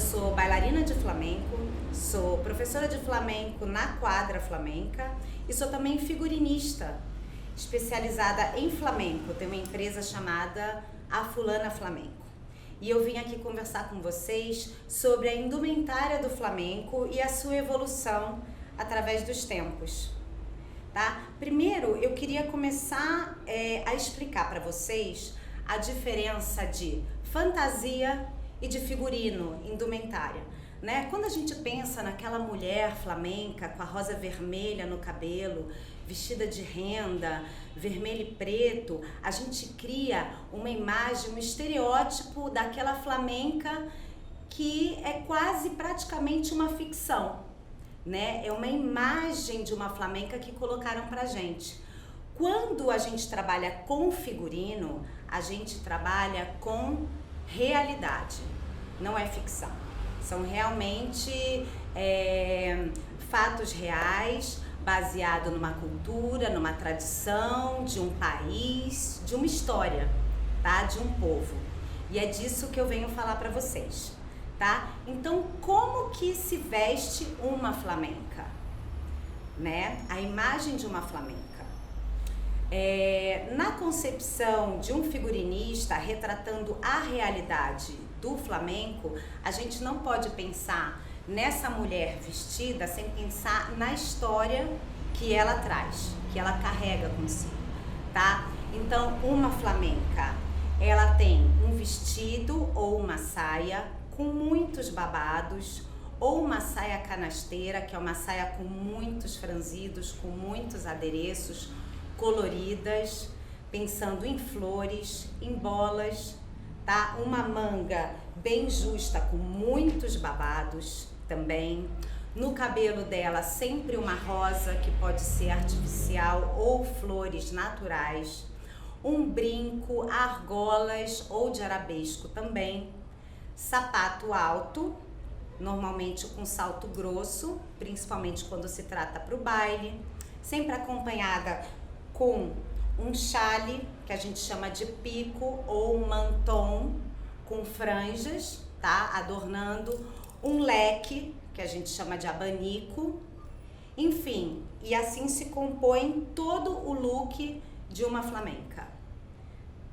sou bailarina de flamenco, sou professora de flamenco na quadra flamenca e sou também figurinista, especializada em flamenco. Tenho uma empresa chamada A Fulana Flamenco. E eu vim aqui conversar com vocês sobre a indumentária do flamenco e a sua evolução através dos tempos. Tá? Primeiro, eu queria começar a explicar para vocês a diferença de fantasia e de figurino, indumentária. Né? Quando a gente pensa naquela mulher flamenca com a rosa vermelha no cabelo, vestida de renda, vermelho e preto, a gente cria uma imagem, um estereótipo daquela flamenca que é quase praticamente uma ficção, né? É uma imagem de uma flamenca que colocaram pra gente. Quando a gente trabalha com figurino, a gente trabalha com realidade, não é ficção. São realmente fatos reais, baseado numa cultura, numa tradição, de um país, de uma história, tá? De um povo. E é disso que eu venho falar para vocês, tá? Então, como que se veste uma flamenca, né? A imagem de uma flamenca. Na concepção de um figurinista retratando a realidade do flamenco, a gente não pode pensar nessa mulher vestida sem pensar na história que ela traz, que ela carrega consigo, tá? Então, uma flamenca, ela tem um vestido ou uma saia com muitos babados, ou uma saia canasteira, que é uma saia com muitos franzidos, com muitos adereços, coloridas, pensando em flores, em bolas, tá? Uma manga bem justa com muitos babados também. No cabelo dela sempre uma rosa que pode ser artificial ou flores naturais. Um brinco, argolas ou de arabesco também. Sapato alto, normalmente com salto grosso, principalmente quando se trata para o baile. Sempre acompanhada com um chale, que a gente chama de pico, ou um manton com franjas, tá? Adornando, um leque, que a gente chama de abanico, enfim, e assim se compõe todo o look de uma flamenca,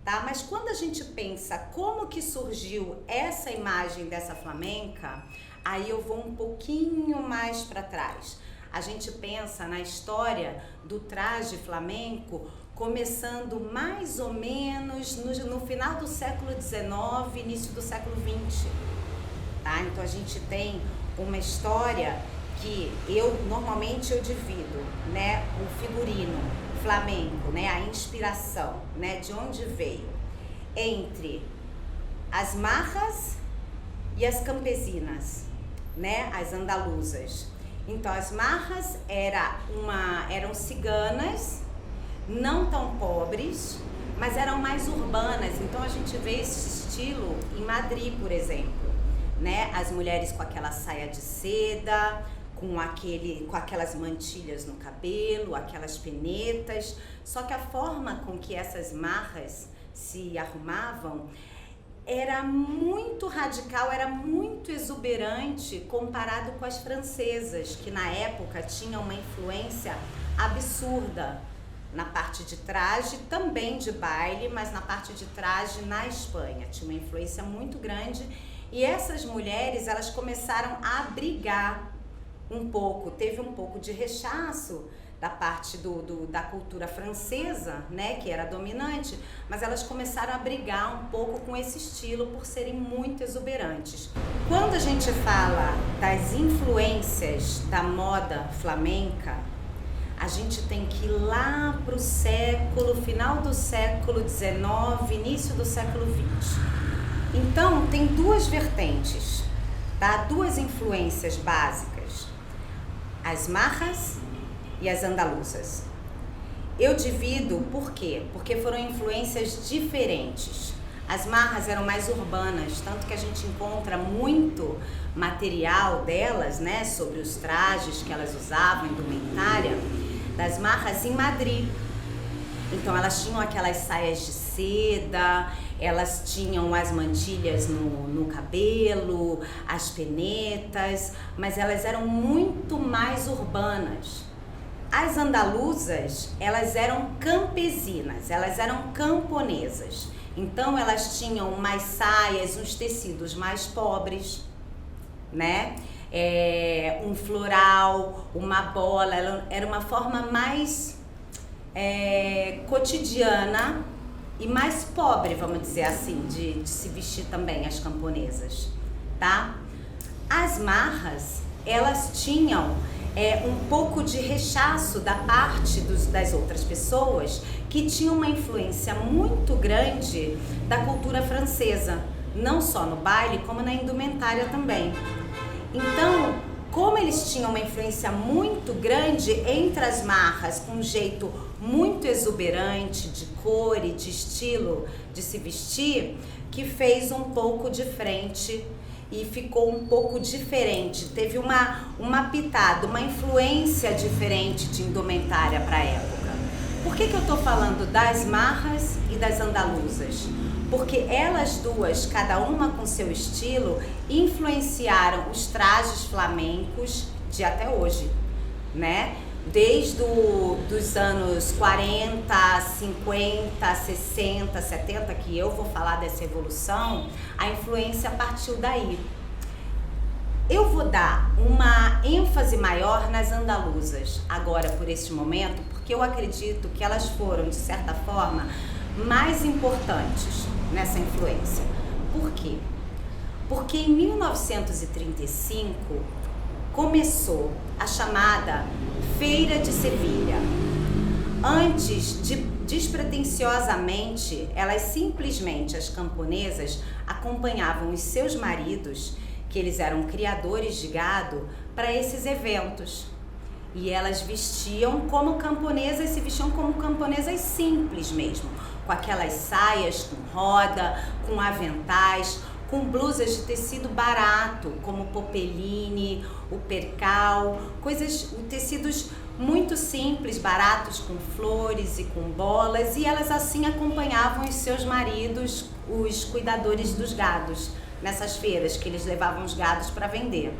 tá? Mas quando a gente pensa como que surgiu essa imagem dessa flamenca, aí eu vou um pouquinho mais para trás. A gente pensa na história do traje flamenco começando mais ou menos no final do século XIX, início do século XX, tá? Então a gente tem uma história que normalmente eu divido, né, o figurino flamenco, né, a inspiração, né, de onde veio, entre as marras e as campesinas, né, as andaluzas. Então as marras eram ciganas, não tão pobres, mas eram mais urbanas. Então a gente vê esse estilo em Madrid, por exemplo, né? As mulheres com aquela saia de seda, com aquelas mantilhas no cabelo, aquelas penetas. Só que a forma com que essas marras se arrumavam era muito radical, era muito exuberante comparado com as francesas, que na época tinham uma influência absurda na parte de traje, também de baile, mas na parte de traje na Espanha. Tinha uma influência muito grande e essas mulheres, elas começaram a brigar um pouco, teve um pouco de rechaço da parte da cultura francesa, né, que era dominante, mas elas começaram a brigar um pouco com esse estilo por serem muito exuberantes. Quando a gente fala das influências da moda flamenca, a gente tem que ir lá para o final do século XIX, início do século XX. Então, tem duas vertentes, tá? Duas influências básicas, as marras e as andaluzas. Eu divido por quê? Porque foram influências diferentes. As marras eram mais urbanas, tanto que a gente encontra muito material delas, né, sobre os trajes que elas usavam, indumentária, das marras em Madrid. Então elas tinham aquelas saias de seda, elas tinham as mantilhas no cabelo, as penetas, mas elas eram muito mais urbanas. As andaluzas, elas eram campesinas, elas eram camponesas. Então elas tinham umas saias, uns tecidos mais pobres, né? Um floral, uma bola, era uma forma mais cotidiana e mais pobre, vamos dizer assim, de se vestir também, as camponesas, tá? As marras, elas tinham um pouco de rechaço da parte das outras pessoas que tinham uma influência muito grande da cultura francesa, não só no baile, como na indumentária também. Então, como eles tinham uma influência muito grande entre as marras, com um jeito muito exuberante de cor e de estilo de se vestir, que fez um pouco de frente e ficou um pouco diferente. Teve uma pitada, uma influência diferente de indumentária para a época. Por que eu estou falando das marras e das andaluzas? Porque elas duas, cada uma com seu estilo, influenciaram os trajes flamencos de até hoje, né? Desde dos anos 40, 50, 60, 70, que eu vou falar dessa evolução, a influência partiu daí. Eu vou dar uma ênfase maior nas andaluzas agora por este momento, porque eu acredito que elas foram, de certa forma, mais importantes nessa influência. Por quê? Porque em 1935 começou a chamada Feira de Sevilha. Antes, despretensiosamente, elas simplesmente, as camponesas, acompanhavam os seus maridos, que eles eram criadores de gado, para esses eventos. E elas vestiam como camponesas, se vestiam como camponesas simples mesmo, com aquelas saias com roda, com aventais, com blusas de tecido barato, como o popeline, o percal, tecidos muito simples, baratos, com flores e com bolas, e elas assim acompanhavam os seus maridos, os cuidadores dos gados, nessas feiras que eles levavam os gados para vender.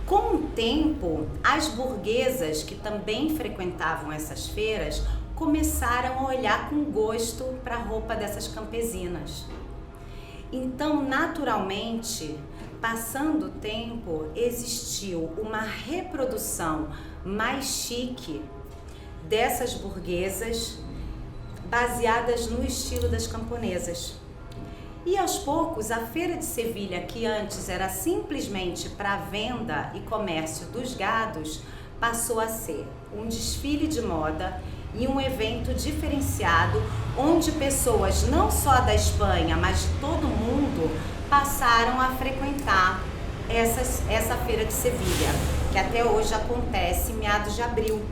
Com o tempo, as burguesas que também frequentavam essas feiras começaram a olhar com gosto para a roupa dessas campesinas. Então, naturalmente, passando o tempo, existiu uma reprodução mais chique dessas burguesas, baseadas no estilo das camponesas. E aos poucos, a Feira de Sevilha, que antes era simplesmente para venda e comércio dos gados, passou a ser um desfile de moda e um evento diferenciado, onde pessoas não só da Espanha, mas de todo o mundo passaram a frequentar essa Feira de Sevilha, que até hoje acontece em meados de abril,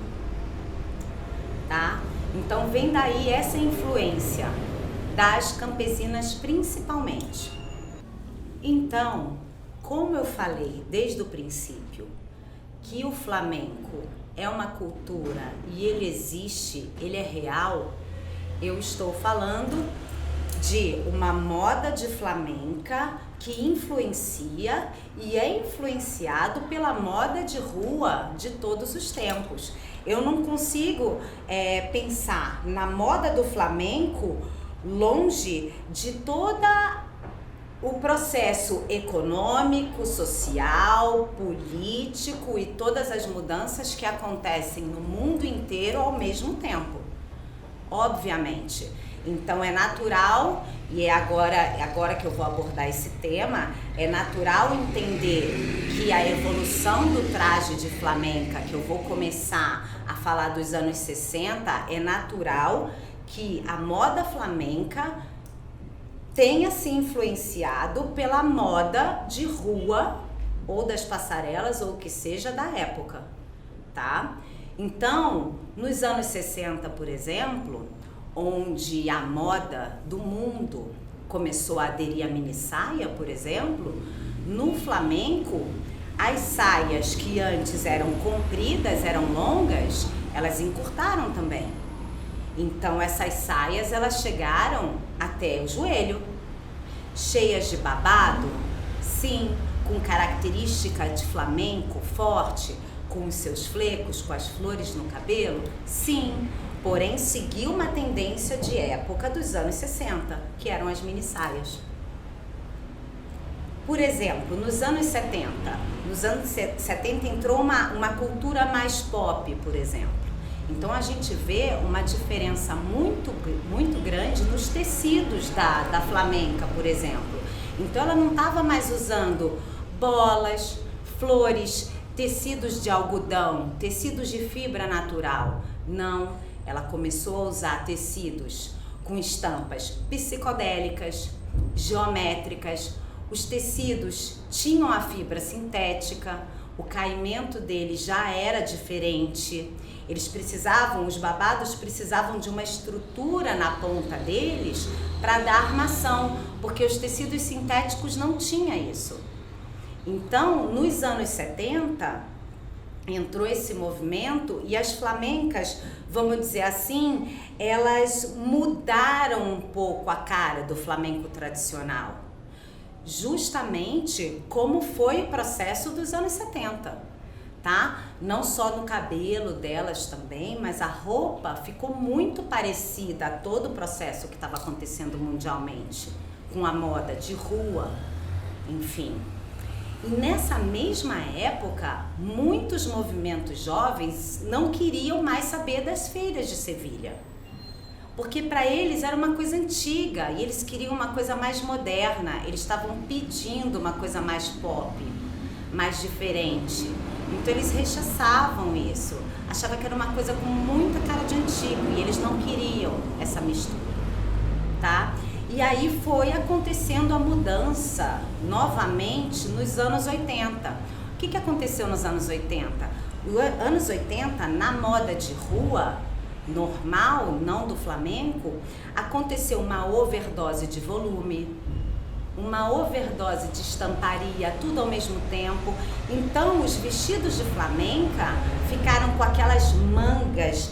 tá? Então vem daí essa influência das campesinas principalmente. Então, como eu falei desde o princípio, que o flamenco é uma cultura e ele existe, ele é real, eu estou falando de uma moda de flamenca que influencia e é influenciado pela moda de rua de todos os tempos. Eu não consigo pensar na moda do flamenco longe de toda o processo econômico, social, político e todas as mudanças que acontecem no mundo inteiro ao mesmo tempo, obviamente. Então é natural, e é agora que eu vou abordar esse tema, é natural entender que a evolução do traje de flamenca, que eu vou começar a falar dos anos 60, é natural que a moda flamenca tenha se influenciado pela moda de rua ou das passarelas ou o que seja da época, tá? Então, nos anos 60, por exemplo, onde a moda do mundo começou a aderir à mini saia, por exemplo, no flamenco, as saias que antes eram compridas, eram longas, elas encurtaram também. Então essas saias, elas chegaram até o joelho, cheias de babado, sim, com característica de flamenco forte, com os seus flecos, com as flores no cabelo, sim, porém seguiu uma tendência de época dos anos 60, que eram as mini saias. Por exemplo, nos anos 70 entrou uma cultura mais pop, por exemplo. Então a gente vê uma diferença muito grande nos tecidos da flamenca, por exemplo. Então ela não estava mais usando bolas, flores, tecidos de algodão, tecidos de fibra natural. Não, ela começou a usar tecidos com estampas psicodélicas, geométricas. Os tecidos tinham a fibra sintética, o caimento deles já era diferente. Os babados precisavam de uma estrutura na ponta deles para dar armação, porque os tecidos sintéticos não tinham isso. Então, nos anos 70, entrou esse movimento e as flamencas, vamos dizer assim, elas mudaram um pouco a cara do flamenco tradicional. Justamente como foi o processo dos anos 70, tá? Não só no cabelo delas também, mas a roupa ficou muito parecida a todo o processo que estava acontecendo mundialmente, com a moda de rua, enfim. E nessa mesma época, muitos movimentos jovens não queriam mais saber das feiras de Sevilha, porque para eles era uma coisa antiga e eles queriam uma coisa mais moderna, eles estavam pedindo uma coisa mais pop, mais diferente. Então eles rechaçavam isso, achavam que era uma coisa com muita cara de antigo e eles não queriam essa mistura, tá? E aí foi acontecendo a mudança novamente nos anos 80. O que aconteceu nos anos 80? Nos anos 80, na moda de rua, normal, não do flamenco, aconteceu uma overdose de volume, uma overdose de estamparia, tudo ao mesmo tempo. Então os vestidos de flamenca ficaram com aquelas mangas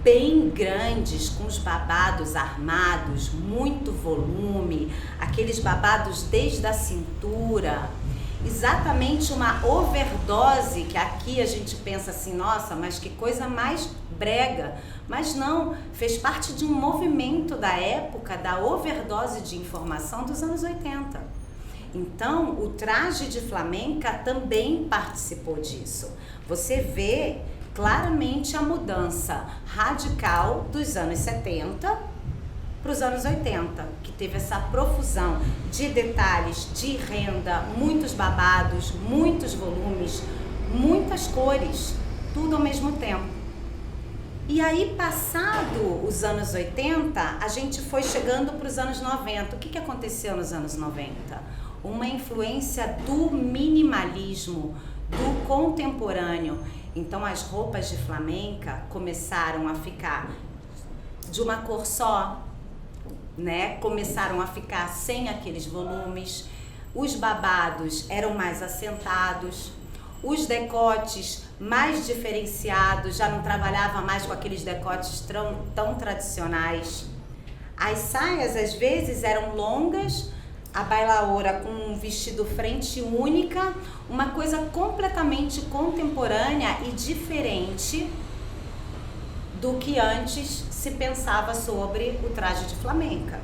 bem grandes, com os babados armados, muito volume, aqueles babados desde a cintura. Exatamente uma overdose, que aqui a gente pensa assim, nossa, mas que coisa mais brega. Mas não, fez parte de um movimento da época da overdose de informação dos anos 80. Então, o traje de flamenca também participou disso. Você vê claramente a mudança radical dos anos 70 para os anos 80, que teve essa profusão de detalhes, de renda, muitos babados, muitos volumes, muitas cores, tudo ao mesmo tempo. E aí, passado os anos 80, a gente foi chegando para os anos 90. O que aconteceu nos anos 90? Uma influência do minimalismo, do contemporâneo. Então, as roupas de flamenca começaram a ficar de uma cor só, né? Começaram a ficar sem aqueles volumes. Os babados eram mais assentados. Os decotes mais diferenciados, já não trabalhava mais com aqueles decotes tão tradicionais. As saias às vezes eram longas, a bailaora com um vestido frente única, uma coisa completamente contemporânea e diferente do que antes se pensava sobre o traje de flamenca.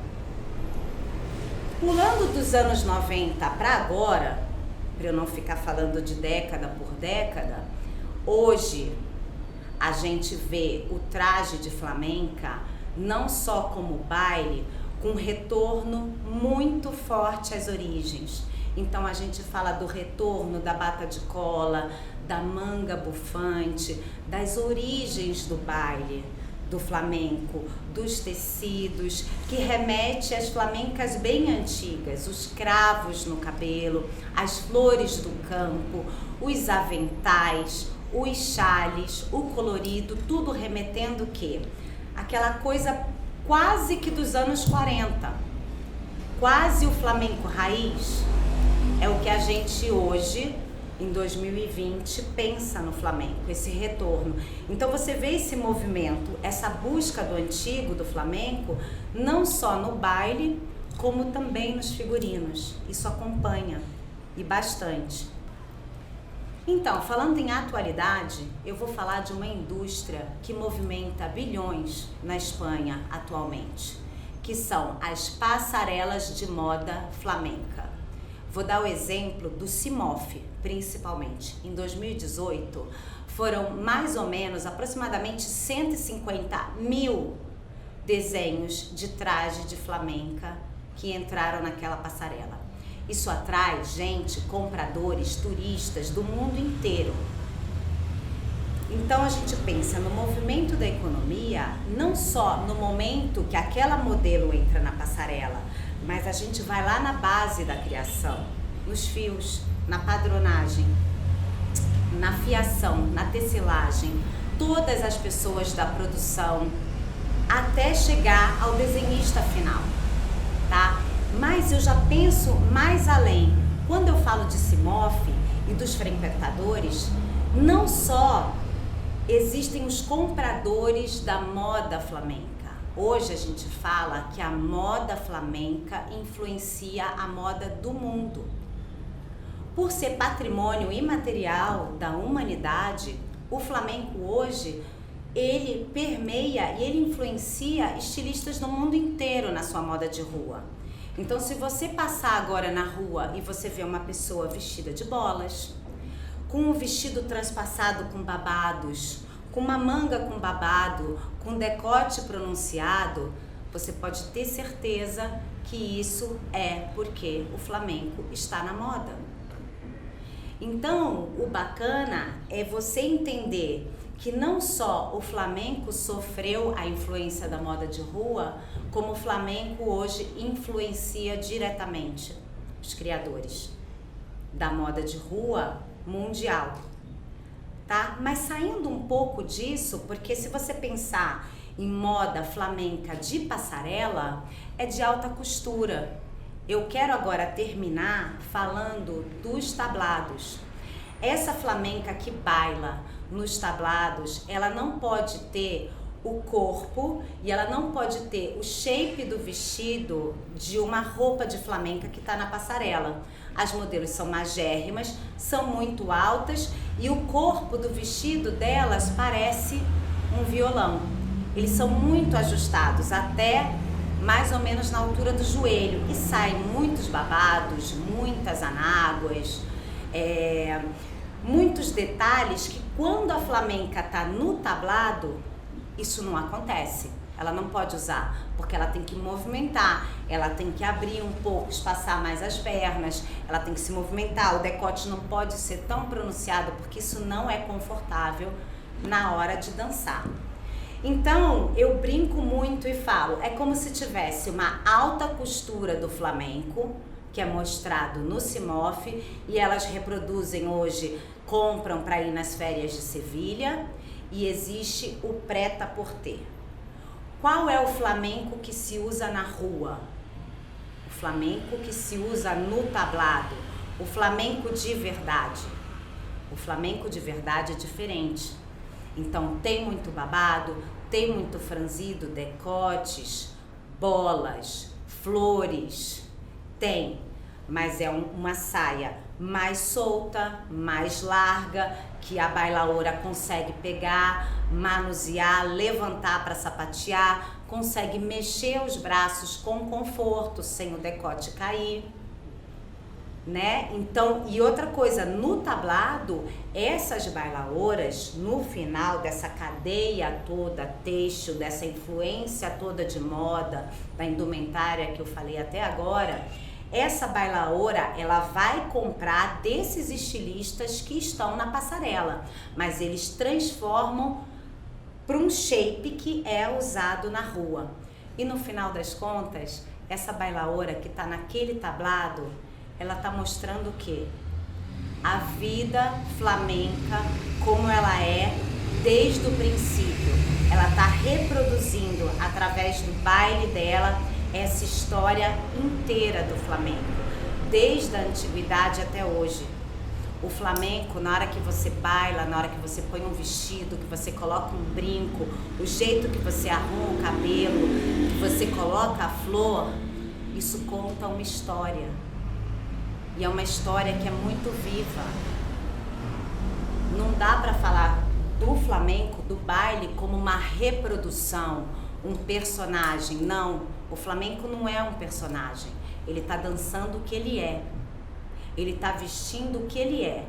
Pulando dos anos 90 para agora, para eu não ficar falando de década por década, hoje a gente vê o traje de flamenca não só como baile, com um retorno muito forte às origens. Então a gente fala do retorno da bata de cola, da manga bufante, das origens do baile, do flamenco, dos tecidos, que remete às flamencas bem antigas, os cravos no cabelo, as flores do campo, os aventais, os chales, o colorido, tudo remetendo o quê? Aquela coisa quase que dos anos 40, quase o flamenco raiz, é o que a gente hoje em 2020 pensa no flamenco, esse retorno. Então você vê esse movimento, essa busca do antigo, do flamenco, não só no baile, como também nos figurinos. Isso acompanha, e bastante. Então, falando em atualidade, eu vou falar de uma indústria que movimenta bilhões na Espanha atualmente, que são as passarelas de moda flamenca. Vou dar o exemplo do CIMOF, principalmente. Em 2018, foram mais ou menos, aproximadamente 150 mil desenhos de traje de flamenca que entraram naquela passarela. Isso atrai gente, compradores, turistas do mundo inteiro. Então a gente pensa no movimento da economia, não só no momento que aquela modelo entra na passarela, mas a gente vai lá na base da criação, nos fios, na padronagem, na fiação, na tecelagem, todas as pessoas da produção, até chegar ao desenhista final, tá? Mas eu já penso mais além. Quando eu falo de CIMOF e dos frequentadores, não só existem os compradores da moda flamenca. Hoje a gente fala que a moda flamenca influencia a moda do mundo. Por ser patrimônio imaterial da humanidade, o flamenco hoje, ele permeia e ele influencia estilistas do mundo inteiro na sua moda de rua. Então, se você passar agora na rua e você vê uma pessoa vestida de bolas, com um vestido transpassado com babados, com uma manga com babado, com decote pronunciado, você pode ter certeza que isso é porque o flamenco está na moda. Então, o bacana é você entender que não só o flamenco sofreu a influência da moda de rua, como o flamenco hoje influencia diretamente os criadores da moda de rua mundial, tá? Mas saindo um pouco disso, porque se você pensar em moda flamenca de passarela, é de alta costura. Eu quero agora terminar falando dos tablados. Essa flamenca que baila nos tablados, ela não pode ter o corpo e ela não pode ter o shape do vestido de uma roupa de flamenca que está na passarela. As modelos são magérrimas, são muito altas e o corpo do vestido delas parece um violão. Eles são muito ajustados, até mais ou menos na altura do joelho, e saem muitos babados, muitas anáguas, muitos detalhes que quando a flamenca está no tablado, isso não acontece. Ela não pode usar, porque ela tem que movimentar, ela tem que abrir um pouco, espaçar mais as pernas, ela tem que se movimentar, o decote não pode ser tão pronunciado, porque isso não é confortável na hora de dançar. Então, eu brinco muito e falo, é como se tivesse uma alta costura do flamenco, que é mostrado no CIMOF, e elas reproduzem hoje, compram para ir nas férias de Sevilha, e existe o prêt-à-porter. Qual é o flamenco que se usa na rua? O flamenco que se usa no tablado, o flamenco de verdade. O flamenco de verdade é diferente. Então tem muito babado, tem muito franzido, decotes, bolas, flores, tem, mas é uma saia mais solta, mais larga, que a bailaora consegue pegar, manusear, levantar para sapatear, consegue mexer os braços com conforto, sem o decote cair, né? Então, e outra coisa, no tablado, essas bailaoras, no final dessa cadeia toda têxtil, dessa influência toda de moda, da indumentária que eu falei até agora, essa bailaora, ela vai comprar desses estilistas que estão na passarela, mas eles transformam para um shape que é usado na rua. E no final das contas, essa bailaora que está naquele tablado, ela está mostrando o quê? A vida flamenca como ela é desde o princípio. Ela está reproduzindo através do baile dela essa história inteira do flamenco, desde a antiguidade até hoje. O flamenco, na hora que você baila, na hora que você põe um vestido, que você coloca um brinco, o jeito que você arruma o cabelo, que você coloca a flor, isso conta uma história. E é uma história que é muito viva. Não dá para falar do flamenco, do baile, como uma reprodução, um personagem. Não, o flamenco não é um personagem. Ele está dançando o que ele é. Ele está vestindo o que ele é.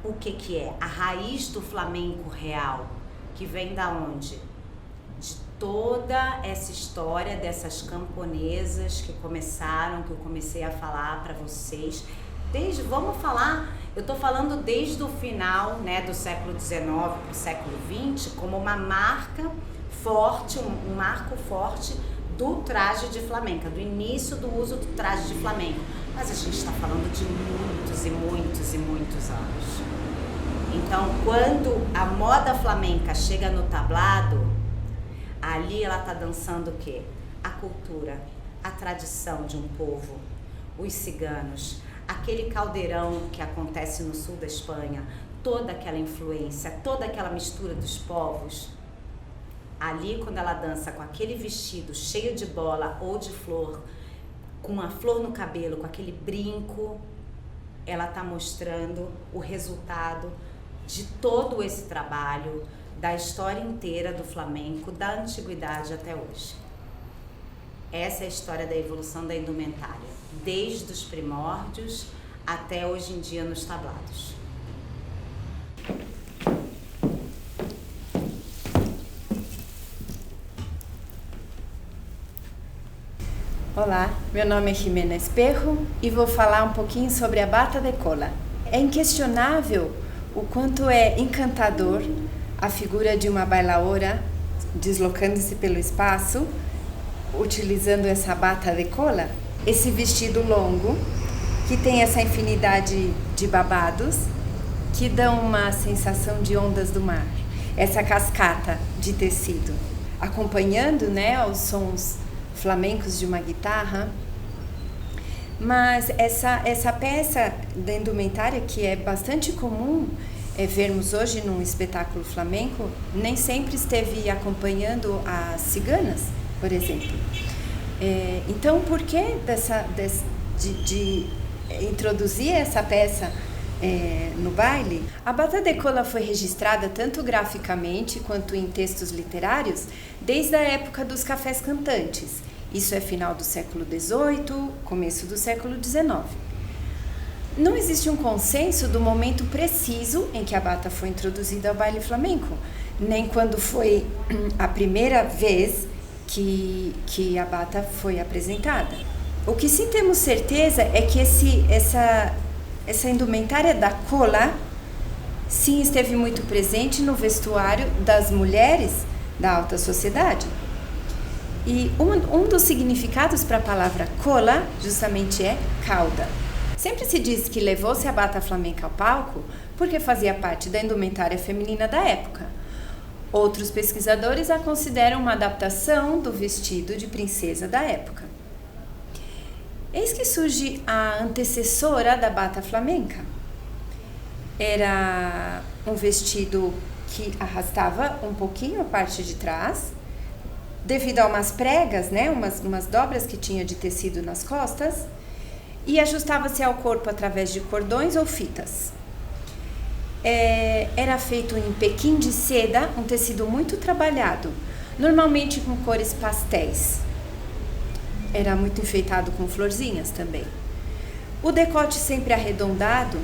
O que é? A raiz do flamenco real, que vem da onde? De toda essa história dessas camponesas que começaram, que eu comecei a falar para vocês. Vamos falar, eu estou falando desde o final, né, do século XIX para o século XX, como uma marca forte, um marco forte do traje de flamenca, do início do uso do traje de flamenco. Mas a gente está falando de muitos e muitos e muitos anos. Então, quando a moda flamenca chega no tablado, ali ela está dançando o quê? A cultura, a tradição de um povo, os ciganos, aquele caldeirão que acontece no sul da Espanha, toda aquela influência, toda aquela mistura dos povos. Ali, quando ela dança com aquele vestido cheio de bola ou de flor, com uma flor no cabelo, com aquele brinco, ela está mostrando o resultado de todo esse trabalho, da história inteira do flamenco, da antiguidade até hoje. Essa é a história da evolução da indumentária, desde os primórdios até hoje em dia nos tablados. Olá, meu nome é Jimena Espejo e vou falar um pouquinho sobre a bata de cola. É inquestionável o quanto é encantador a figura de uma bailaora deslocando-se pelo espaço, utilizando essa bata de cola, esse vestido longo que tem essa infinidade de babados que dão uma sensação de ondas do mar, essa cascata de tecido, acompanhando, né, os sons flamencos de uma guitarra. Mas essa peça da indumentária, que é bastante comum vermos hoje num espetáculo flamenco, nem sempre esteve acompanhando as ciganas, por exemplo. Então, por que de introduzir essa peça no baile? A bata de cola foi registrada tanto graficamente quanto em textos literários desde a época dos cafés cantantes. Isso é final do século XVIII, começo do século XIX. Não existe um consenso do momento preciso em que a bata foi introduzida ao baile flamenco, nem quando foi a primeira vez que a bata foi apresentada. O que sim temos certeza é que essa indumentária da cola sim esteve muito presente no vestuário das mulheres da alta sociedade. E um dos significados para a palavra cola justamente é cauda. Sempre se diz que levou-se a bata flamenca ao palco porque fazia parte da indumentária feminina da época. Outros pesquisadores a consideram uma adaptação do vestido de princesa da época. Eis que surge a antecessora da bata flamenca. Era um vestido que arrastava um pouquinho a parte de trás, devido a umas pregas, né, umas dobras que tinha de tecido nas costas, e ajustava-se ao corpo através de cordões ou fitas. Era feito em pequim de seda, um tecido muito trabalhado, normalmente com cores pastéis. Era muito enfeitado com florzinhas também. O decote sempre arredondado,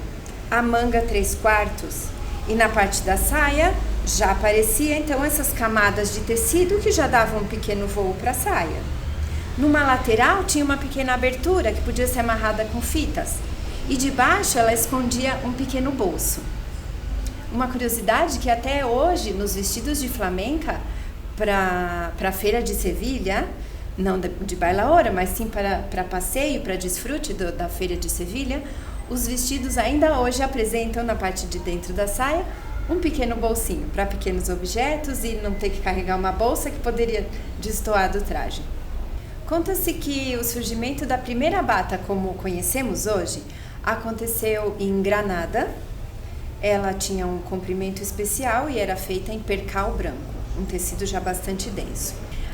a manga 3/4, e na parte da saia já aparecia então essas camadas de tecido que já davam um pequeno voo para a saia. Numa lateral tinha uma pequena abertura que podia ser amarrada com fitas, e debaixo ela escondia um pequeno bolso. Uma curiosidade que até hoje nos vestidos de flamenca para a feira de Sevilha, não de bailaora, mas sim para passeio, para desfrute da feira de Sevilha, os vestidos ainda hoje apresentam na parte de dentro da saia um pequeno bolsinho para pequenos objetos e não ter que carregar uma bolsa que poderia destoar do traje. Conta-se que o surgimento da primeira bata como conhecemos hoje aconteceu em Granada, Ela tinha um comprimento especial e era feita em percal branco, um tecido já bastante denso.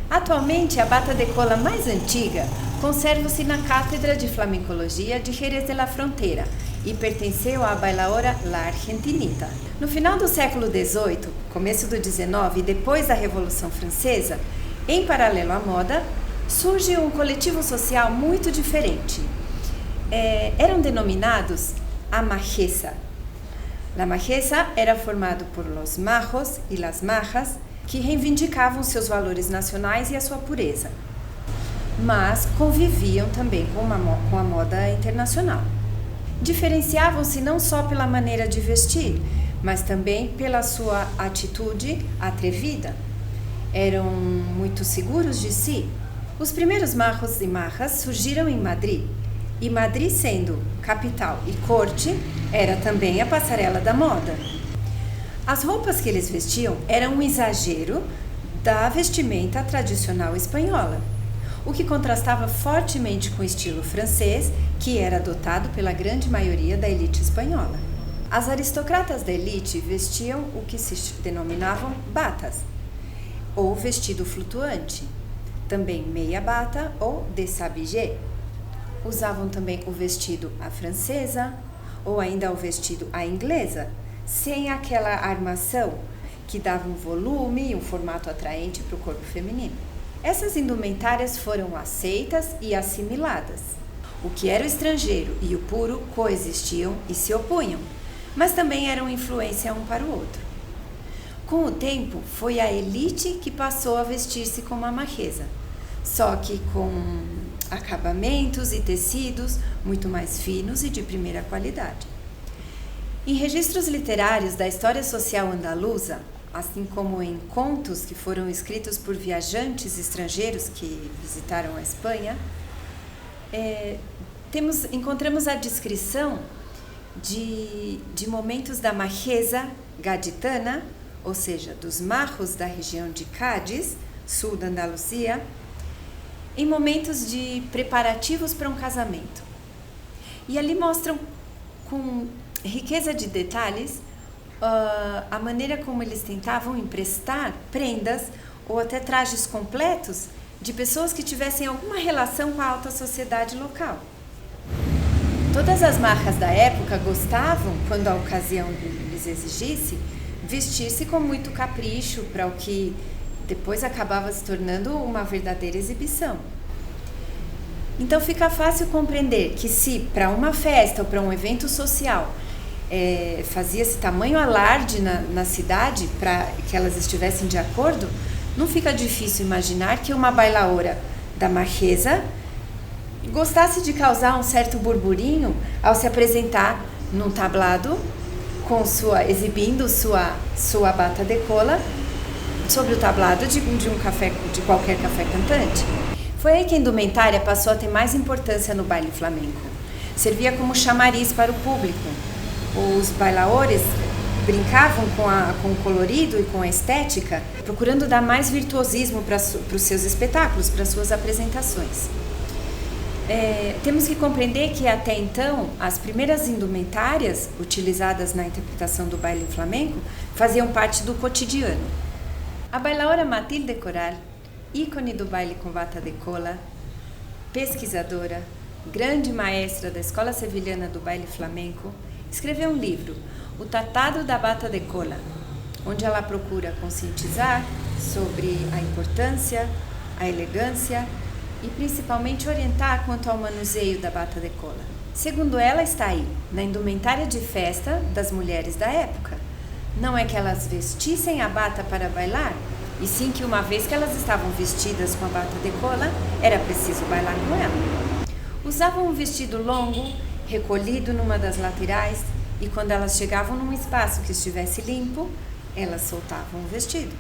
Atualmente, a bata de cola mais antiga conserva-se na Cátedra de Flamencologia de Jerez de la Frontera e pertenceu à bailaora La Argentinita. No final do século XVIII, começo do XIX e depois da Revolução Francesa, em paralelo à moda, surge um coletivo social muito diferente. Eram denominados a majeza. La majeza era formado por los majos e las majas, que reivindicavam seus valores nacionais e a sua pureza, mas conviviam também com a moda internacional. Diferenciavam-se não só pela maneira de vestir, mas também pela sua atitude atrevida. Eram muito seguros de si. Os primeiros majos e majas surgiram em Madrid, e Madrid, sendo capital e corte, era também a passarela da moda. As roupas que eles vestiam eram um exagero da vestimenta tradicional espanhola, o que contrastava fortemente com o estilo francês, que era adotado pela grande maioria da elite espanhola. As aristocratas da elite vestiam o que se denominavam batas, ou vestido flutuante, também meia bata ou déshabillé. Usavam também o vestido à francesa, ou ainda o vestido à inglesa, sem aquela armação que dava um volume e um formato atraente para o corpo feminino. Essas indumentárias foram aceitas e assimiladas. O que era o estrangeiro e o puro coexistiam e se opunham, mas também eram influência um para o outro. Com o tempo, foi a elite que passou a vestir-se como a majeza, só que com acabamentos e tecidos muito mais finos e de primeira qualidade. Em registros literários da história social andaluza, assim como em contos que foram escritos por viajantes estrangeiros que visitaram a Espanha, encontramos a descrição de momentos da majeza gaditana, ou seja, dos majos da região de Cádiz, sul da Andaluzia, em momentos de preparativos para um casamento. E ali mostram com riqueza de detalhes a maneira como eles tentavam emprestar prendas ou até trajes completos de pessoas que tivessem alguma relação com a alta sociedade local. Todas as marcas da época gostavam, quando a ocasião lhes exigisse, vestir-se com muito capricho para o que depois acabava se tornando uma verdadeira exibição. Então fica fácil compreender que se para uma festa ou para um evento social fazia-se tamanho alarde na cidade para que elas estivessem de acordo, não fica difícil imaginar que uma bailaora da majeza gostasse de causar um certo burburinho ao se apresentar num tablado exibindo sua bata de cola sobre o tablado de qualquer café cantante. Foi aí que a indumentária passou a ter mais importância no baile flamenco. Servia como chamariz para o público. Os bailaores brincavam com o colorido e com a estética, procurando dar mais virtuosismo para os seus espetáculos, para as suas apresentações. Temos que compreender que até então as primeiras indumentárias utilizadas na interpretação do baile flamenco faziam parte do cotidiano. A bailaora Matilde Coral, ícone do baile com bata de cola, pesquisadora, grande maestra da Escola Sevilhana do Baile Flamenco, escreveu um livro, O Tratado da Bata de Cola, onde ela procura conscientizar sobre a importância, a elegância e principalmente orientar quanto ao manuseio da bata de cola. Segundo ela, está aí, na indumentária de festa das mulheres da época. Não é que elas vestissem a bata para bailar, e sim que uma vez que elas estavam vestidas com a bata de cola, era preciso bailar com ela. Usavam um vestido longo, recolhido numa das laterais, e quando elas chegavam num espaço que estivesse limpo, elas soltavam o vestido.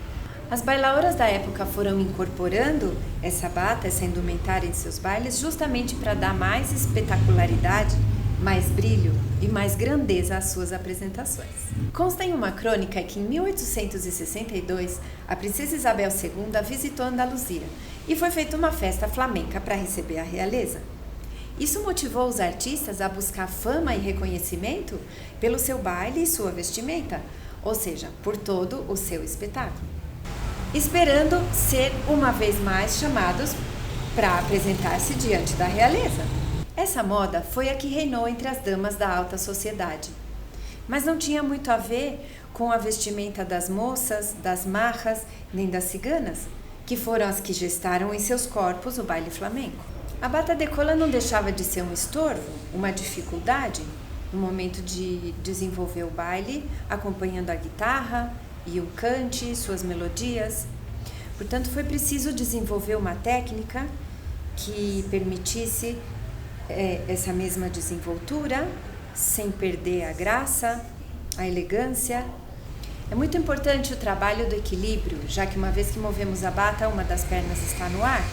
As bailaoras da época foram incorporando essa bata, essa indumentária em seus bailes, justamente para dar mais espetacularidade, mais brilho e mais grandeza às suas apresentações. Consta em uma crônica que em 1862 a princesa Isabel II visitou Andaluzia e foi feita uma festa flamenca para receber a realeza. Isso motivou os artistas a buscar fama e reconhecimento pelo seu baile e sua vestimenta, ou seja, por todo o seu espetáculo, esperando ser uma vez mais chamados para apresentar-se diante da realeza. Essa moda foi a que reinou entre as damas da alta sociedade, mas não tinha muito a ver com a vestimenta das moças, das marras, nem das ciganas, que foram as que gestaram em seus corpos o baile flamenco. A bata de cola não deixava de ser um estorvo, uma dificuldade no momento de desenvolver o baile, acompanhando a guitarra e o cante, suas melodias. Portanto, foi preciso desenvolver uma técnica que permitisse essa mesma desenvoltura, sem perder a graça, a elegância. É muito importante o trabalho do equilíbrio, já que uma vez que movemos a bata, uma das pernas está no ar.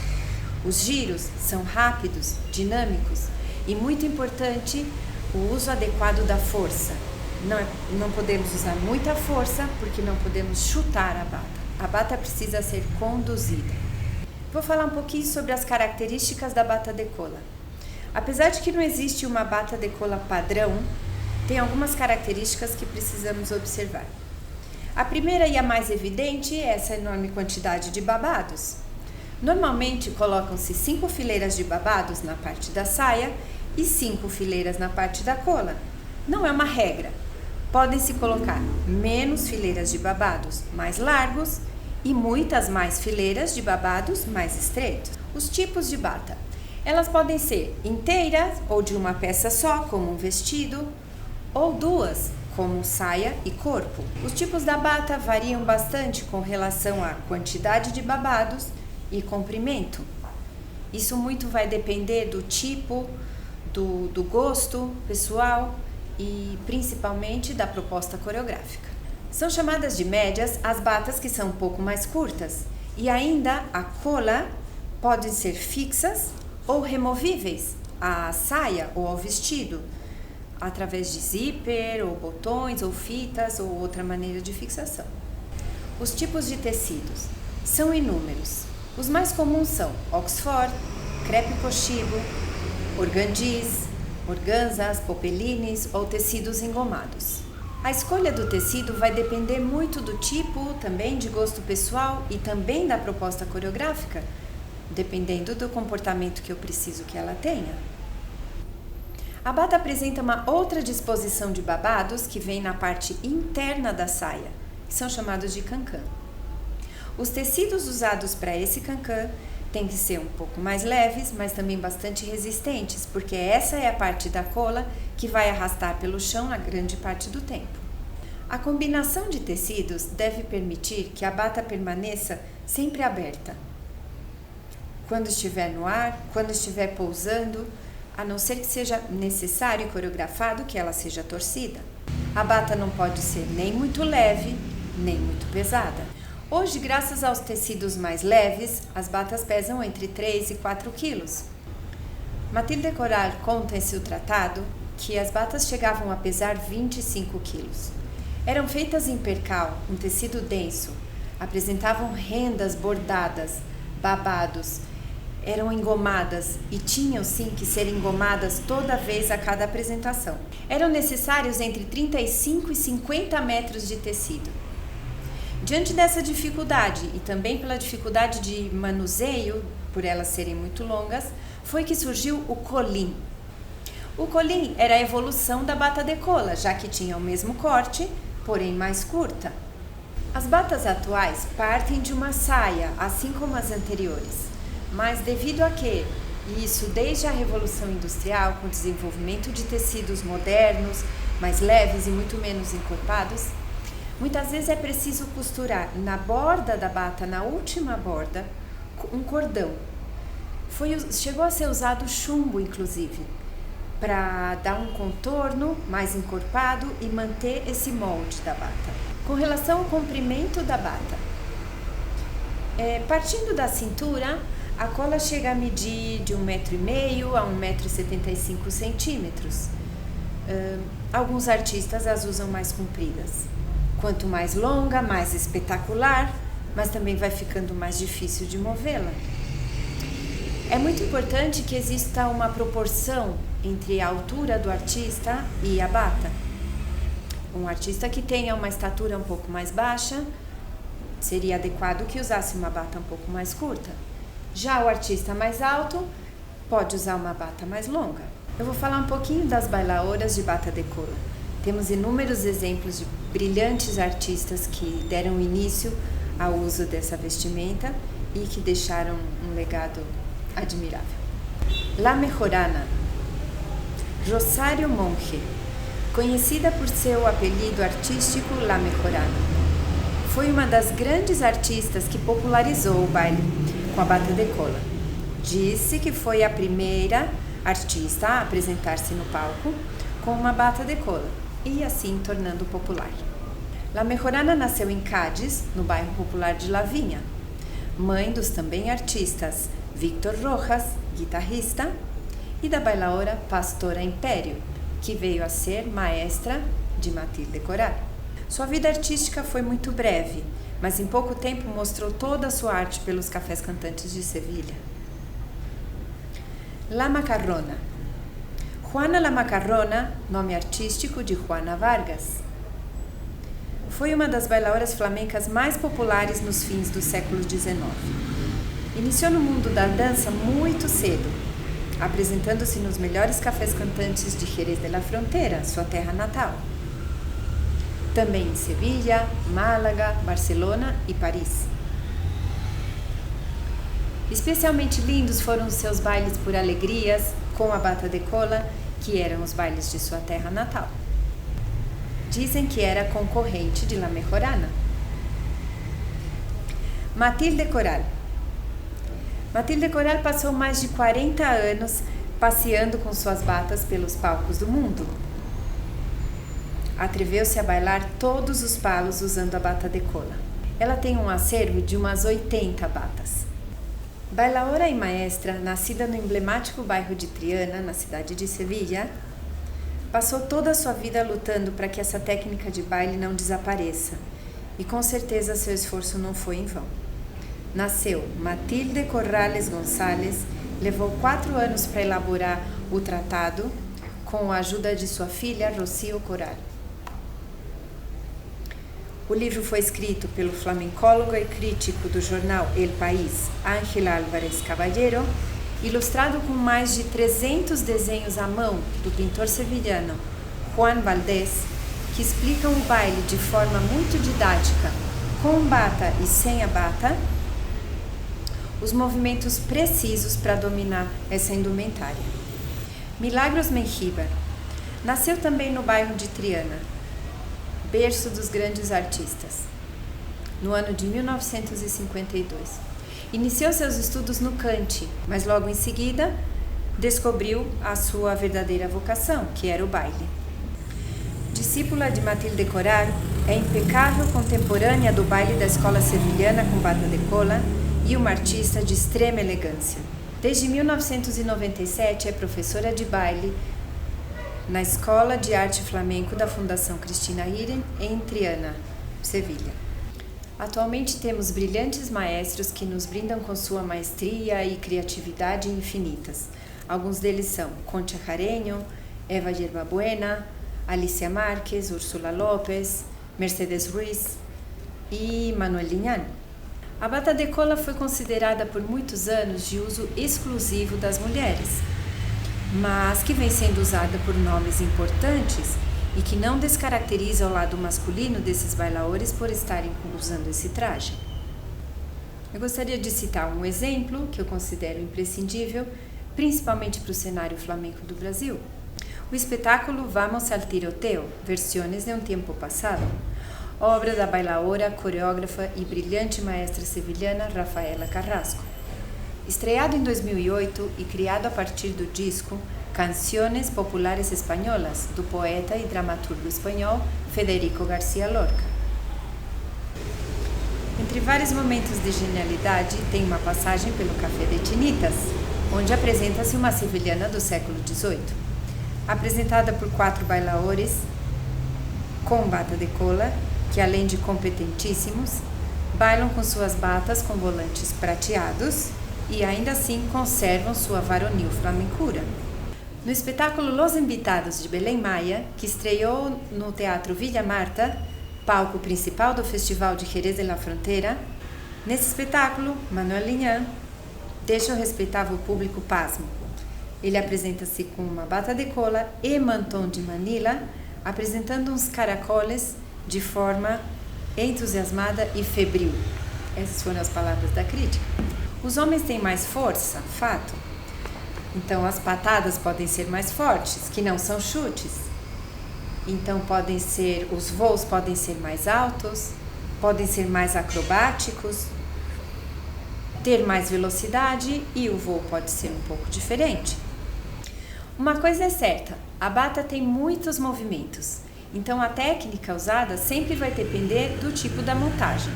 Os giros são rápidos, dinâmicos e muito importante o uso adequado da força. Não podemos usar muita força porque não podemos chutar a bata. A bata precisa ser conduzida. Vou falar um pouquinho sobre as características da bata de cola. Apesar de que não existe uma bata de cola padrão, tem algumas características que precisamos observar. A primeira e a mais evidente é essa enorme quantidade de babados. Normalmente colocam-se 5 fileiras de babados na parte da saia e 5 fileiras na parte da cola. Não é uma regra. Podem-se colocar menos fileiras de babados mais largos e muitas mais fileiras de babados mais estreitos. Os tipos de bata. Elas podem ser inteiras ou de uma peça só, como um vestido, ou duas, como saia e corpo. Os tipos da bata variam bastante com relação à quantidade de babados e comprimento. Isso muito vai depender do tipo, do gosto pessoal e principalmente da proposta coreográfica. São chamadas de médias as batas que são um pouco mais curtas e ainda a cola podem ser fixas ou removíveis à saia ou ao vestido, através de zíper ou botões ou fitas ou outra maneira de fixação. Os tipos de tecidos são inúmeros. Os mais comuns são Oxford, crepe cochibo, organdis, organzas, popelines ou tecidos engomados. A escolha do tecido vai depender muito do tipo, também de gosto pessoal e também da proposta coreográfica, dependendo do comportamento que eu preciso que ela tenha. A bata apresenta uma outra disposição de babados que vem na parte interna da saia, que são chamados de cancan. Os tecidos usados para esse cancan têm que ser um pouco mais leves, mas também bastante resistentes, porque essa é a parte da cola que vai arrastar pelo chão na grande parte do tempo. A combinação de tecidos deve permitir que a bata permaneça sempre aberta, quando estiver no ar, quando estiver pousando, a não ser que seja necessário e coreografado que ela seja torcida. A bata não pode ser nem muito leve, nem muito pesada. Hoje, graças aos tecidos mais leves, as batas pesam entre 3 e 4 quilos. Matilde Coral conta em seu tratado que as batas chegavam a pesar 25 quilos. Eram feitas em percal, um tecido denso, apresentavam rendas bordadas, babados, eram engomadas e tinham sim que ser engomadas toda vez a cada apresentação. Eram necessários entre 35 e 50 metros de tecido. Diante dessa dificuldade e também pela dificuldade de manuseio, por elas serem muito longas, foi que surgiu o colin. O colin era a evolução da bata de cola, já que tinha o mesmo corte, porém mais curta. As batas atuais partem de uma saia, assim como as anteriores. Mas devido a que, isso desde a Revolução Industrial, com o desenvolvimento de tecidos modernos, mais leves e muito menos encorpados, muitas vezes é preciso costurar na borda da bata, na última borda, um cordão. Chegou a ser usado chumbo, inclusive, para dar um contorno mais encorpado e manter esse molde da bata. Com relação ao comprimento da bata, partindo da cintura, a cola chega a medir de 1,5 m a 1,75 m. Alguns artistas as usam mais compridas. Quanto mais longa, mais espetacular, mas também vai ficando mais difícil de movê-la. É muito importante que exista uma proporção entre a altura do artista e a bata. Um artista que tenha uma estatura um pouco mais baixa, seria adequado que usasse uma bata um pouco mais curta. Já o artista mais alto pode usar uma bata mais longa. Eu vou falar um pouquinho das bailaoras de bata de cola. Temos inúmeros exemplos de brilhantes artistas que deram início ao uso dessa vestimenta e que deixaram um legado admirável. La Mejorana, Rosário Monge, conhecida por seu apelido artístico La Mejorana, foi uma das grandes artistas que popularizou o baile com a bata de cola. Disse que foi a primeira artista a apresentar-se no palco com uma bata de cola e assim tornando popular. La Mejorana nasceu em Cádiz, no bairro popular de Lavinha, mãe dos também artistas Víctor Rojas, guitarrista, e da bailaora Pastora Império, que veio a ser maestra de Matilde Coral. Sua vida artística foi muito breve, mas em pouco tempo mostrou toda a sua arte pelos cafés cantantes de Sevilha. La Macarrona. Juana La Macarrona, nome artístico de Juana Vargas, foi uma das bailaoras flamencas mais populares nos fins do século XIX. Iniciou no mundo da dança muito cedo, apresentando-se nos melhores cafés cantantes de Jerez de la Frontera, sua terra natal. Também em Sevilha, Málaga, Barcelona e Paris. Especialmente lindos foram os seus bailes por alegrias com a bata de cola, que eram os bailes de sua terra natal. Dizem que era concorrente de La Mejorana. Matilde Coral. Matilde Coral passou mais de 40 anos passeando com suas batas pelos palcos do mundo. Atreveu-se a bailar todos os palos usando a bata de cola. Ela tem um acervo de umas 80 batas. Bailaora e maestra, nascida no emblemático bairro de Triana, na cidade de Sevilha, passou toda a sua vida lutando para que essa técnica de baile não desapareça, e com certeza seu esforço não foi em vão. Nasceu Matilde Corrales González, levou 4 anos para elaborar o tratado com a ajuda de sua filha Rocío Coral. O livro foi escrito pelo flamencólogo e crítico do jornal El País, Ángel Álvarez Caballero, ilustrado com mais de 300 desenhos à mão do pintor sevilhano Juan Valdés, que explicam o baile de forma muito didática, com bata e sem a bata, os movimentos precisos para dominar essa indumentária. Milagros Mengíbar nasceu também no bairro de Triana, berço dos grandes artistas, no ano de 1952. Iniciou seus estudos no cante, mas logo em seguida descobriu a sua verdadeira vocação, que era o baile. Discípula de Matilde Coral, é impecável contemporânea do baile da escola sevilhana com bata de cola e uma artista de extrema elegância. Desde 1997 é professora de baile na Escola de Arte Flamenco da Fundação Cristina Iren, em Triana, Sevilha. Atualmente temos brilhantes maestros que nos brindam com sua maestria e criatividade infinitas. Alguns deles são Concha Jareño, Eva Yerbabuena, Alicia Márquez, Úrsula López, Mercedes Ruiz e Manuel Lignán. A bata de cola foi considerada por muitos anos de uso exclusivo das mulheres, mas que vem sendo usada por nomes importantes e que não descaracteriza o lado masculino desses bailaores por estarem usando esse traje. Eu gostaria de citar um exemplo que eu considero imprescindível, principalmente para o cenário flamenco do Brasil. O espetáculo Vamos al Tiroteo, Versiones de um Tempo Passado, obra da bailaora, coreógrafa e brilhante maestra sevilhana Rafaela Carrasco. Estreado em 2008 e criado a partir do disco Canciones Populares Espanholas, do poeta e dramaturgo espanhol Federico García Lorca. Entre vários momentos de genialidade, tem uma passagem pelo Café de Tinitas, onde apresenta-se uma sevilhana do século XVIII. Apresentada por 4 bailaores com bata de cola, que além de competentíssimos, bailam com suas batas com volantes prateados e ainda assim conservam sua varonil flamencura. No espetáculo Los Invitados de Belém Maia, que estreou no Teatro Villa Marta, palco principal do Festival de Jerez de la Frontera, nesse espetáculo, Manuel Liñán deixa o respeitável público pasmo. Ele apresenta-se com uma bata de cola e mantão de Manila, apresentando uns caracoles de forma entusiasmada e febril. Essas foram as palavras da crítica. Os homens têm mais força, fato. Então as patadas podem ser mais fortes, que não são chutes. Então os voos podem ser mais altos, podem ser mais acrobáticos, ter mais velocidade e o voo pode ser um pouco diferente. Uma coisa é certa, a bata tem muitos movimentos, então a técnica usada sempre vai depender do tipo da montagem.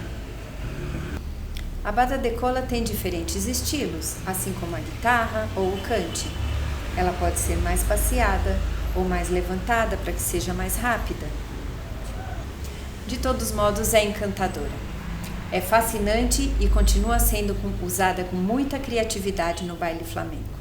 A bata de cola tem diferentes estilos, assim como a guitarra ou o cante. Ela pode ser mais passeada ou mais levantada para que seja mais rápida. De todos modos, é encantadora. É fascinante e continua sendo usada com muita criatividade no baile flamenco.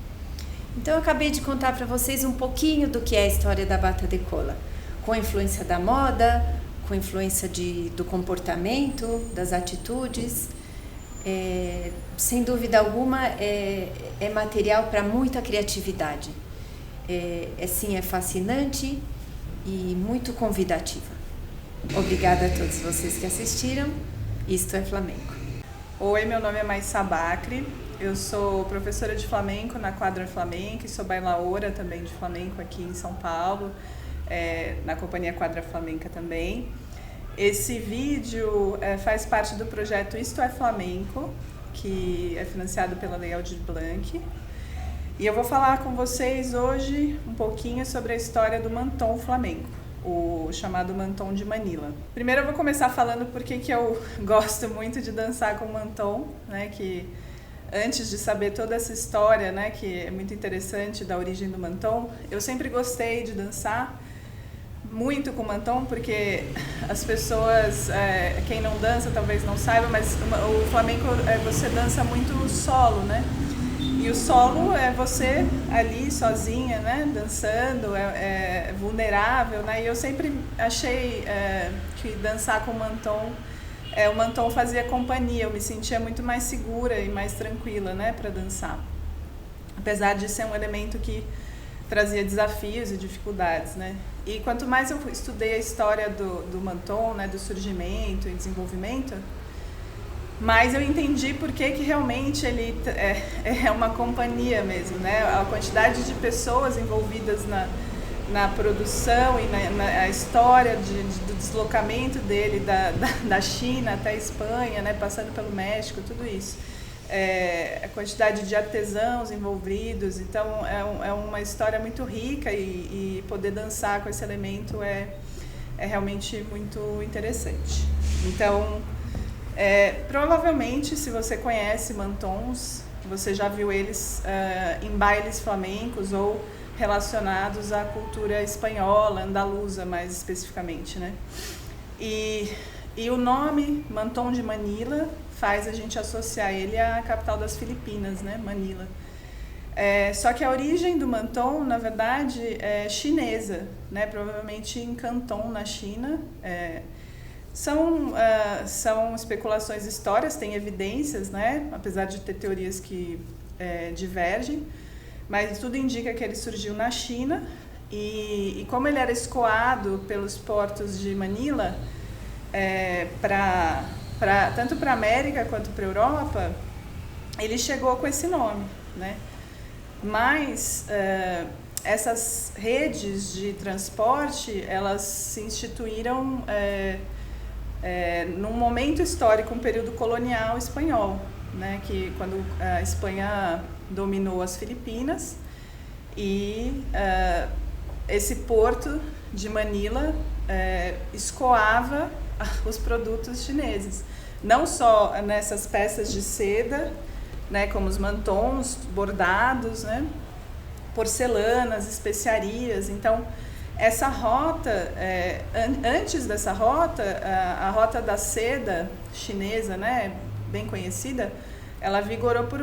Então eu acabei de contar para vocês um pouquinho do que é a história da bata de cola, com a influência da moda, com a influência do comportamento, das atitudes. Sem dúvida alguma é material para muita criatividade. Sim, é fascinante e muito convidativa. Obrigada a todos vocês que assistiram. Isto é Flamenco. Oi, meu nome é Maissa Bacri. Eu sou professora de flamenco na Quadra Flamenco e sou bailaora também de flamenco aqui em São Paulo, na Companhia Quadra Flamenca também. Esse vídeo faz parte do projeto Isto é Flamenco, que é financiado pela Lei Aldir Blanc. E eu vou falar com vocês hoje um pouquinho sobre a história do mantão flamenco, o chamado mantão de Manila. Primeiro eu vou começar falando por que eu gosto muito de dançar com mantão, né, que antes de saber toda essa história, né, que é muito interessante da origem do mantão, eu sempre gostei de dançar muito com mantão, porque as pessoas, quem não dança talvez não saiba, mas o flamenco você dança muito solo, né? E o solo é você ali sozinha, né, dançando, é vulnerável, né? E eu sempre achei que dançar com o mantão fazia companhia, eu me sentia muito mais segura e mais tranquila, né, para dançar. Apesar de ser um elemento que trazia desafios e dificuldades, né? E quanto mais eu estudei a história do mantão, né, do surgimento e desenvolvimento, mas eu entendi por que realmente ele é uma companhia mesmo, né? A quantidade de pessoas envolvidas na produção e na história do deslocamento dele da China até a Espanha, né? Passando pelo México, tudo isso. A quantidade de artesãos envolvidos, então é uma história muito rica e poder dançar com esse elemento é realmente muito interessante. Então, provavelmente, se você conhece mantons, você já viu eles em bailes flamencos ou relacionados à cultura espanhola, andaluza mais especificamente, né? E o nome Mantão de Manila faz a gente associar ele à capital das Filipinas, né? Manila. Só que a origem do mantão, na verdade, é chinesa, né? Provavelmente em Canton, na China. São especulações históricas, tem evidências, né? Apesar de ter teorias que divergem, mas tudo indica que ele surgiu na China e como ele era escoado pelos portos de Manila, tanto para a América quanto para a Europa, ele chegou com esse nome, né? Mas essas redes de transporte, elas se instituíram num momento histórico, um período colonial espanhol, né? Que quando a Espanha dominou as Filipinas e esse porto de Manila escoava os produtos chineses, não só nessas peças de seda, né, como os mantons bordados, né, porcelanas, especiarias. Então essa rota, antes dessa rota, a rota da seda chinesa, né, bem conhecida, ela vigorou por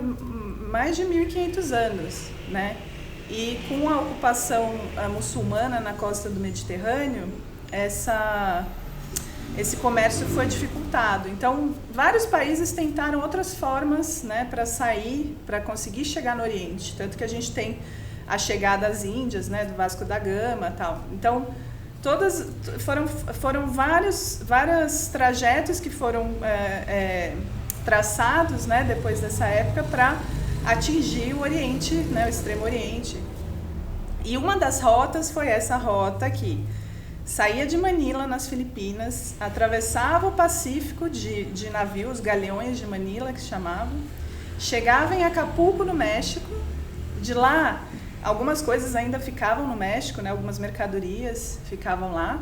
mais de 1.500 anos, né? E com a ocupação muçulmana na costa do Mediterrâneo, esse comércio foi dificultado. Então, vários países tentaram outras formas, né, para sair, para conseguir chegar no Oriente. Tanto que a gente tem a chegada às Índias, né, do Vasco da Gama e tal. Então, foram vários trajetos que foram traçados, né, depois dessa época para atingir o Oriente, né, o Extremo Oriente. E uma das rotas foi essa rota aqui. Saía de Manila, nas Filipinas, atravessava o Pacífico de navios, galeões de Manila, que se chamavam, chegava em Acapulco, no México. De lá, algumas coisas ainda ficavam no México, né? Algumas mercadorias ficavam lá.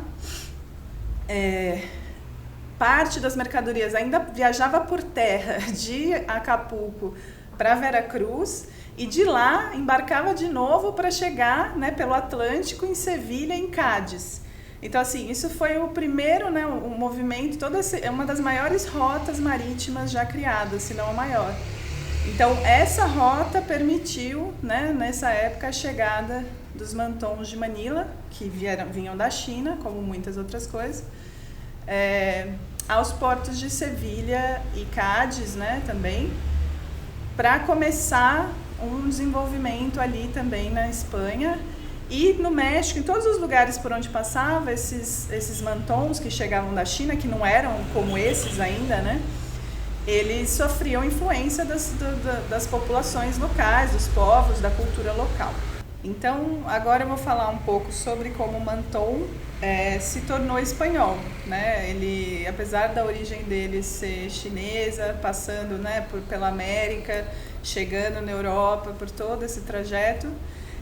Parte das mercadorias ainda viajava por terra de Acapulco para Veracruz, e de lá embarcava de novo para chegar, né, pelo Atlântico em Sevilha, em Cádiz. Então, assim, isso foi o primeiro, né, o movimento, é uma das maiores rotas marítimas já criadas, se não a maior. Então, essa rota permitiu, né, nessa época, a chegada dos mantons de Manila, que vinham da China, como muitas outras coisas, aos portos de Sevilha e Cádiz, né, também, para começar um desenvolvimento ali também na Espanha e no México, em todos os lugares por onde passava, esses mantons que chegavam da China, que não eram como esses ainda, né? Eles sofriam influência das populações locais, dos povos, da cultura local. Então, agora eu vou falar um pouco sobre como o manton se tornou espanhol, né? Ele, apesar da origem dele ser chinesa, passando, né, pela América, chegando na Europa, por todo esse trajeto,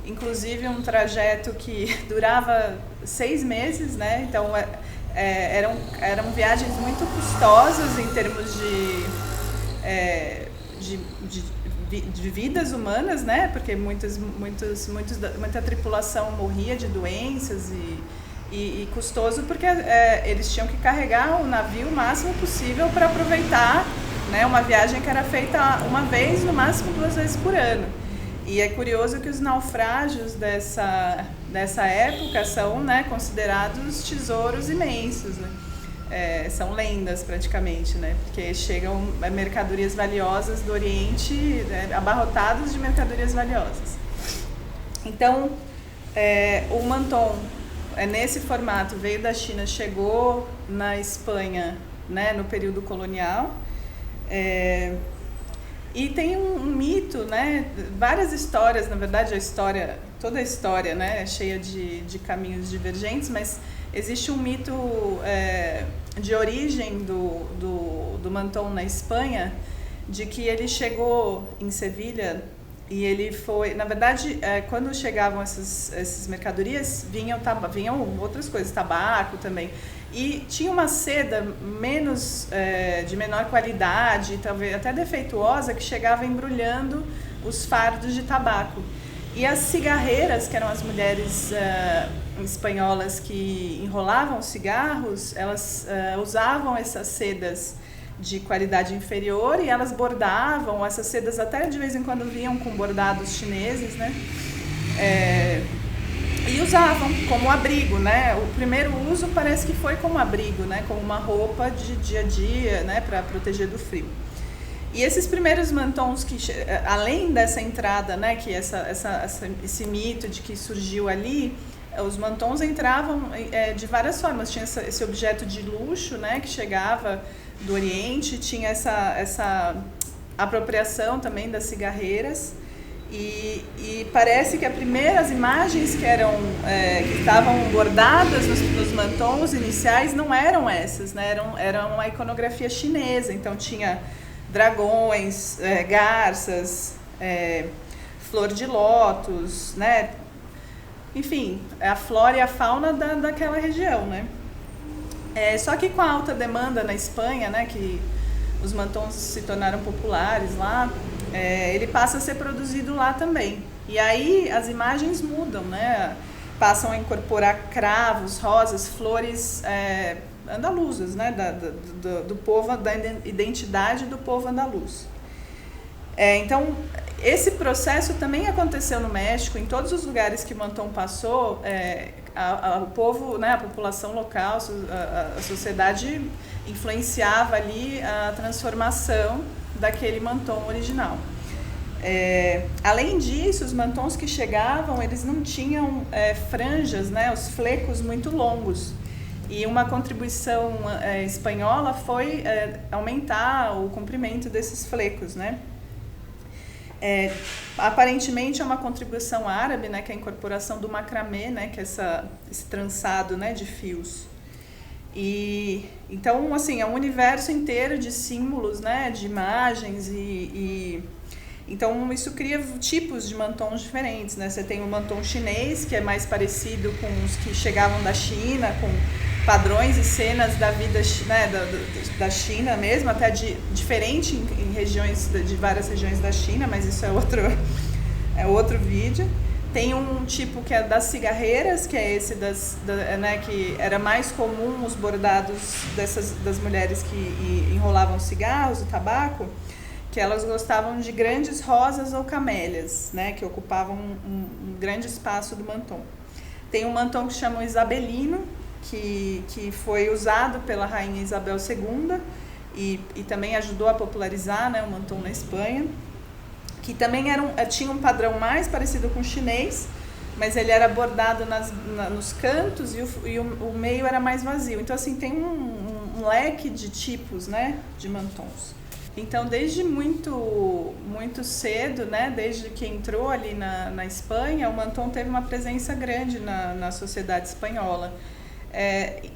inclusive um trajeto que durava 6 meses, né? Então eram viagens muito custosas em termos de vidas humanas, né? Porque muita tripulação morria de doenças e custoso, porque eles tinham que carregar o navio o máximo possível para aproveitar, né, uma viagem que era feita uma vez, no máximo 2 vezes por ano. E é curioso que os naufrágios dessa época são, né, considerados tesouros imensos, né? São lendas praticamente, né? Porque chegam mercadorias valiosas do Oriente, abarrotados de mercadorias valiosas. Então, o manton, nesse formato, veio da China, chegou na Espanha, né, no período colonial. E tem um mito, né, várias histórias, na verdade toda a história, né, é cheia de caminhos divergentes, mas existe um mito de origem do manton na Espanha, de que ele chegou em Sevilha e ele foi, na verdade, quando chegavam essas mercadorias, vinham outras coisas, tabaco também. E tinha uma seda de menor qualidade, talvez até defeituosa, que chegava embrulhando os fardos de tabaco. E as cigarreiras, que eram as mulheres espanholas que enrolavam os cigarros, elas usavam essas sedas de qualidade inferior e elas bordavam, essas sedas até de vez em quando vinham com bordados chineses, né? E usavam como abrigo, né? O primeiro uso parece que foi como abrigo, né? Como uma roupa de dia a dia, né? Para proteger do frio. E esses primeiros mantons, além dessa entrada, né? Que esse mito de que surgiu ali, os mantons entravam de várias formas. Tinha esse objeto de luxo, né? Que chegava do Oriente, tinha essa apropriação também das cigarreiras. E parece que as imagens que estavam bordadas nos mantons iniciais não eram essas, né? Era uma iconografia chinesa, então tinha dragões, garças, flor de lótus, né? Enfim, a flora e a fauna daquela região, né? Só que com a alta demanda na Espanha, né, que os mantons se tornaram populares lá, ele passa a ser produzido lá também. E aí as imagens mudam, né? Passam a incorporar cravos, rosas, flores andaluzas, né? Do povo, da identidade do povo andaluz. Então, esse processo também aconteceu no México, em todos os lugares que Mantón passou, o povo, né, a população local, a sociedade influenciava ali a transformação daquele Mantón original. Além disso, os mantons que chegavam, eles não tinham franjas, né, os flecos muito longos. E uma contribuição espanhola foi aumentar o comprimento desses flecos, né? Aparentemente é uma contribuição árabe, né, que é a incorporação do macramê, né, que é esse trançado, né, de fios. E então, assim, é um universo inteiro de símbolos, né, de imagens então isso cria tipos de mantons diferentes, né? Você tem o mantón chinês, que é mais parecido com os que chegavam da China, com padrões e cenas da vida, né, da China mesmo, até diferente em regiões, de várias regiões da China, mas isso é outro vídeo. Tem um tipo que é das cigarreiras, que é esse né, que era mais comum os bordados das mulheres que enrolavam cigarros, o tabaco, que elas gostavam de grandes rosas ou camélias, né, que ocupavam um grande espaço do mantón. Tem um mantón que chama isabelino, que foi usado pela rainha Isabel II e também ajudou a popularizar, né, o mantón na Espanha, que também tinha um padrão mais parecido com o chinês, mas ele era bordado nos cantos e o meio era mais vazio. Então, assim, tem um leque de tipos, né, de mantons. Então, desde muito cedo, né, desde que entrou ali na Espanha, o mantón teve uma presença grande na sociedade espanhola,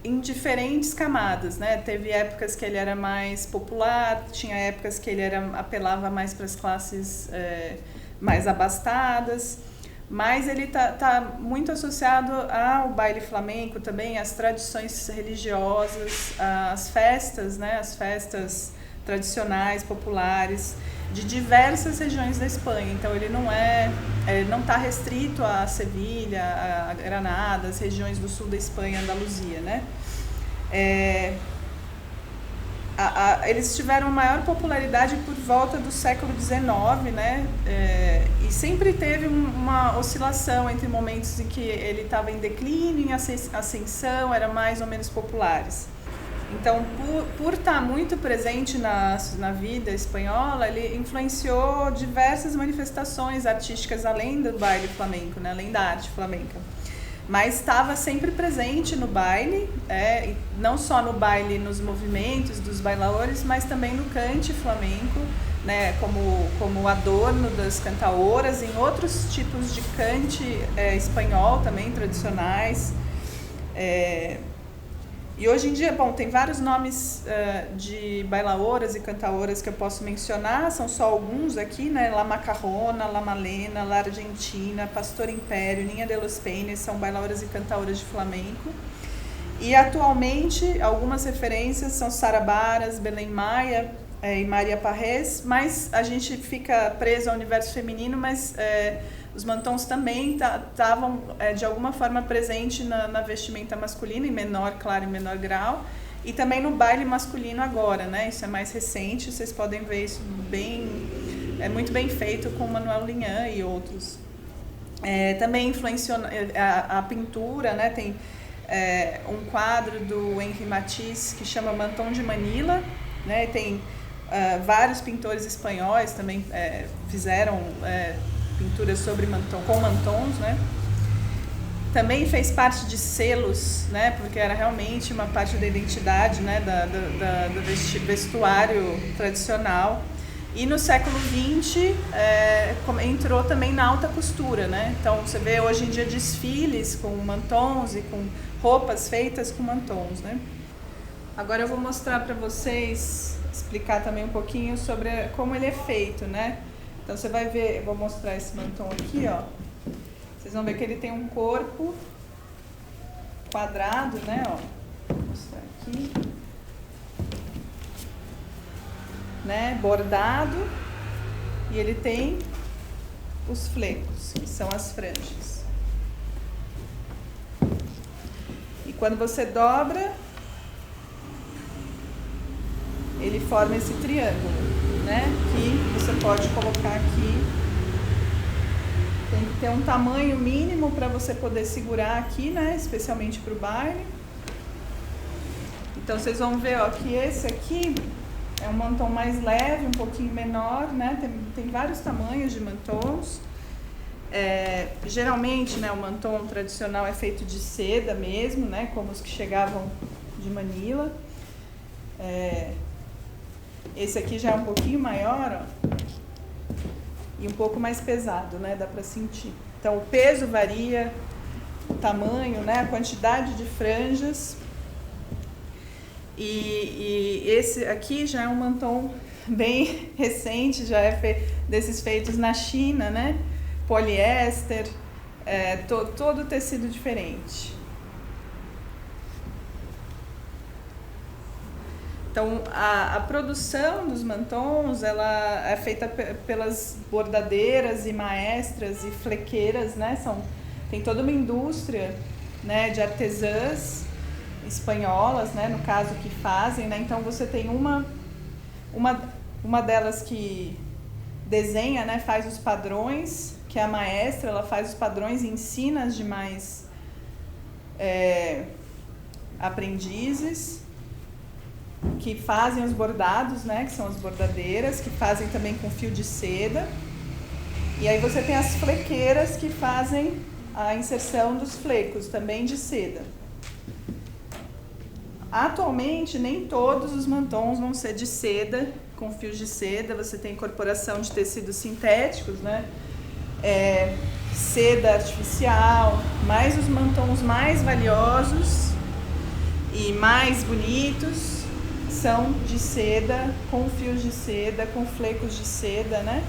em diferentes camadas, né? Teve épocas que ele era mais popular, tinha épocas que ele apelava mais para as classes mais abastadas, mas ele tá muito associado ao baile flamenco também, às tradições religiosas, às festas, né? As festas tradicionais, populares, de diversas regiões da Espanha. Então ele não está restrito a Sevilha, a Granada, as regiões do sul da Espanha, Andaluzia, né? Eles tiveram maior popularidade por volta do século XIX, né? E sempre teve uma oscilação entre momentos em que ele estava em declínio, em ascensão, eram mais ou menos populares. Então, por estar muito presente na vida espanhola, ele influenciou diversas manifestações artísticas além do baile flamenco, né? Além da arte flamenca. Mas estava sempre presente no baile, não só no baile, nos movimentos dos bailadores, mas também no cante flamenco, né? Como adorno das cantaoras, em outros tipos de cante espanhol também, tradicionais. E hoje em dia, tem vários nomes de bailaoras e cantaoras que eu posso mencionar, são só alguns aqui, né? La Macarrona, La Malena, La Argentina, Pastor Império, Niña de los Peines, são bailaoras e cantaoras de flamenco. E atualmente, algumas referências são Sara Baras, Belém Maia e Maria Parrés, mas a gente fica preso ao universo feminino, mas os mantons também estavam de alguma forma presentes na vestimenta masculina, em menor grau, e também no baile masculino agora, né? Isso é mais recente, vocês podem ver isso muito bem feito com Manuel Linhan e outros. Também influenciou a pintura, né? Tem um quadro do Henri Matisse que chama Mantón de Manila, né? Tem vários pintores espanhóis também fizeram pinturas com mantons, né? Também fez parte de selos, né? Porque era realmente uma parte da identidade, né? Do vestuário tradicional. E no século XX entrou também na alta costura, né? Então você vê hoje em dia desfiles com mantons e com roupas feitas com mantons, né? Agora eu vou mostrar para vocês, explicar também um pouquinho sobre como ele é feito, né? Então você vai ver, eu vou mostrar esse mantón aqui, ó. Vocês vão ver que ele tem um corpo quadrado, né, ó. Vou mostrar aqui. Né, bordado, e ele tem os flecos, que são as franjas. E quando você dobra, ele forma esse triângulo. né, que você pode colocar aqui. Tem que ter um tamanho mínimo para você poder segurar aqui, né, especialmente para o baile. Então vocês vão ver, ó, que esse aqui é um mantão mais leve, um pouquinho menor, né, tem vários tamanhos de mantons. Geralmente, né, o mantom tradicional é feito de seda mesmo, né, como os que chegavam de Manila. Esse aqui já é um pouquinho maior, ó, e um pouco mais pesado, né, dá para sentir. Então o peso varia, o tamanho, né, a quantidade de franjas. E esse aqui já é um mantom bem recente, já é desses feitos na China, né? Poliéster, todo tecido diferente. Então, a produção dos mantons, ela é feita pelas bordadeiras e maestras e flequeiras, né? Tem toda uma indústria, né, de artesãs espanholas, né, no caso, que fazem, né? Então você tem uma delas que desenha, né, faz os padrões, que é a maestra, ela faz os padrões e ensina as demais aprendizes que fazem os bordados, né, que são as bordadeiras, que fazem também com fio de seda. E aí você tem as flequeiras que fazem a inserção dos flecos, também de seda. Atualmente, nem todos os mantons vão ser de seda, com fios de seda. Você tem incorporação de tecidos sintéticos, né? Seda artificial, mas os mantons mais valiosos e mais bonitos são de seda, com fios de seda, com flecos de seda, né?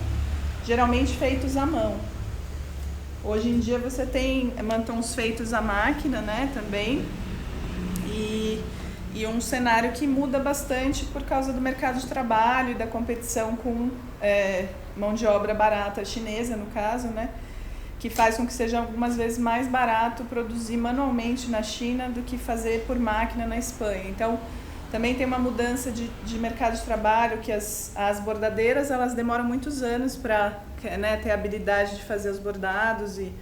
Geralmente feitos à mão. Hoje em dia você tem mantons feitos à máquina, né, também. E um cenário que muda bastante por causa do mercado de trabalho e da competição com mão de obra barata chinesa, no caso, né? Que faz com que seja algumas vezes mais barato produzir manualmente na China do que fazer por máquina na Espanha. Então, também tem uma mudança de mercado de trabalho, que as bordadeiras, elas demoram muitos anos para, né, ter a habilidade de fazer os bordados e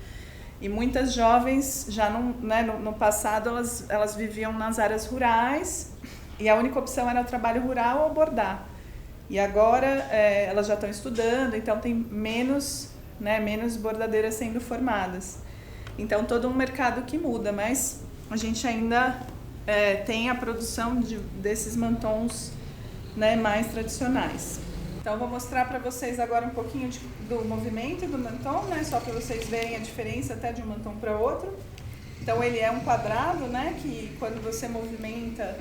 muitas jovens já no passado elas viviam nas áreas rurais e a única opção era o trabalho rural ou bordar. E agora elas já estão estudando, então tem menos bordadeiras sendo formadas. Então todo um mercado que muda, mas a gente ainda tem a produção desses mantons, né, mais tradicionais. Então, vou mostrar para vocês agora um pouquinho do movimento do mantom, né, só para vocês verem a diferença até de um mantom para outro. Então, ele é um quadrado, né, que quando você movimenta,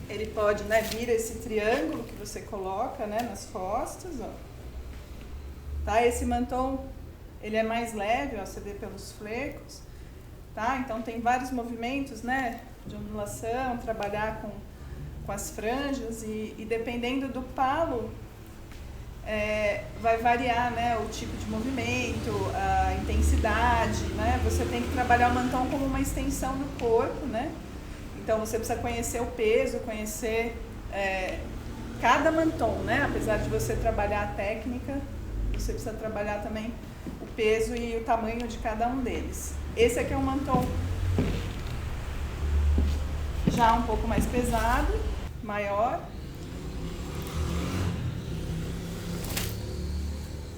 ele pode, né, vir esse triângulo que você coloca, né, nas costas, ó. Tá? Esse mantom, ele é mais leve, ó, você vê pelos flecos, tá? Então, tem vários movimentos, né, de ondulação, trabalhar com as franjas e dependendo do palo, vai variar, né, o tipo de movimento, a intensidade, né? Você tem que trabalhar o mantom como uma extensão do corpo, né? Então você precisa conhecer o peso, conhecer cada mantom, né? Apesar de você trabalhar a técnica, você precisa trabalhar também o peso e o tamanho de cada um deles. Esse aqui é um mantom já um pouco mais pesado, maior.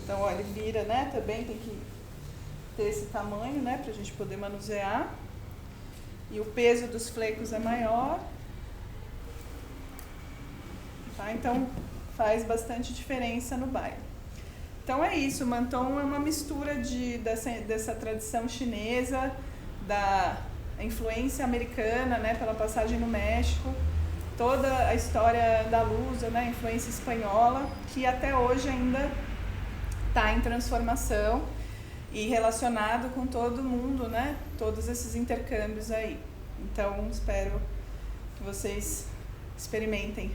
Então, ó, ele vira, né? Também tem que ter esse tamanho, né? Pra gente poder manusear. E o peso dos flecos é maior. Tá? Então, faz bastante diferença no baile. Então, é isso. O mantom é uma mistura dessa tradição chinesa, da influência americana, né? Pela passagem no México. Toda a história andaluza, né? Influência espanhola, que até hoje ainda está em transformação e relacionado com todo mundo, né? Todos esses intercâmbios aí. Então, espero que vocês experimentem